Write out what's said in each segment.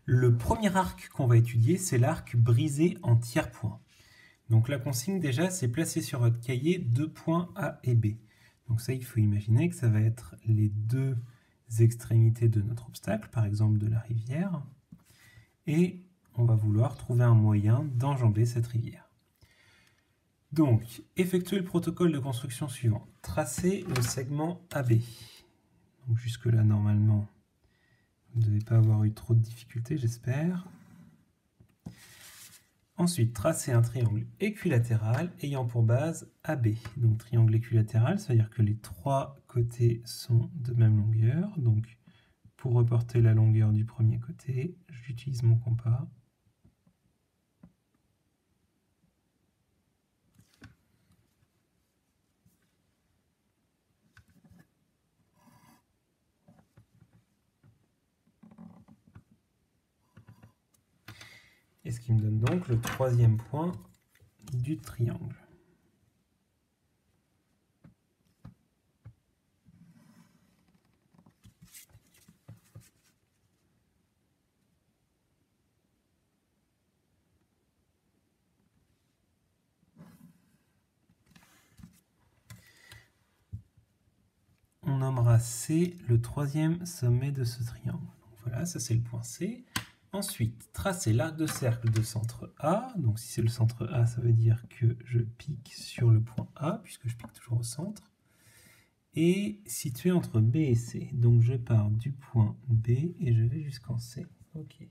Le premier arc qu'on va étudier, c'est l'arc brisé en tiers-points. Donc la consigne déjà, c'est placer sur votre cahier 2 points A et B. Donc ça, il faut imaginer que ça va être les deux extrémités de notre obstacle, par exemple de la rivière. Et on va vouloir trouver un moyen d'enjamber cette rivière. Donc, effectuez le protocole de construction suivant. Tracez le segment AB. Donc jusque-là, normalement, vous ne devez pas avoir eu trop de difficultés, j'espère. Ensuite, tracez un triangle équilatéral ayant pour base AB. Donc triangle équilatéral, c'est-à-dire que les trois côtés sont de même longueur. Donc pour reporter la longueur du premier côté, j'utilise mon compas. Et ce qui me donne donc le troisième point du triangle. On nommera C le troisième sommet de ce triangle. Donc voilà, ça c'est le point C. Ensuite, tracez l'arc de cercle de centre A. Donc si c'est le centre A, ça veut dire que je pique sur le point A, puisque je pique toujours au centre. Et situé entre B et C. Donc je pars du point B et je vais jusqu'en C. Ok.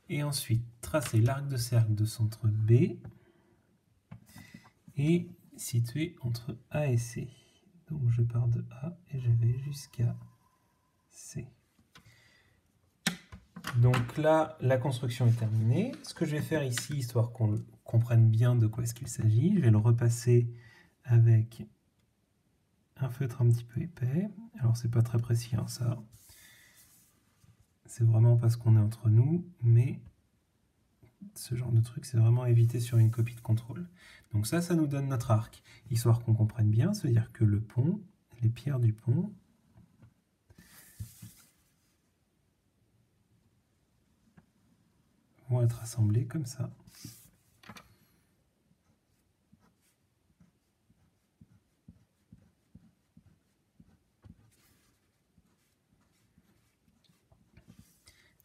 Et ensuite, tracez l'arc de cercle de centre B et situé entre A et C. Donc je pars de A et je vais jusqu'à C. Donc là, la construction est terminée. Ce que je vais faire ici, histoire qu'on comprenne bien de quoi est-ce qu'il s'agit, je vais le repasser avec un feutre un petit peu épais. Alors c'est pas très précis, hein, ça. C'est vraiment parce qu'on est entre nous, mais ce genre de truc, c'est vraiment à éviter sur une copie de contrôle. Donc ça nous donne notre arc. Histoire qu'on comprenne bien, c'est-à-dire que le pont, les pierres du pont, vont être assemblées comme ça.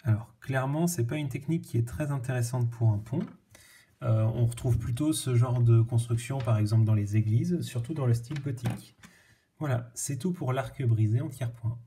Alors, clairement, ce n'est pas une technique qui est très intéressante pour un pont. On retrouve plutôt ce genre de construction, par exemple, dans les églises, surtout dans le style gothique. Voilà, c'est tout pour l'arc brisé en tiers-point.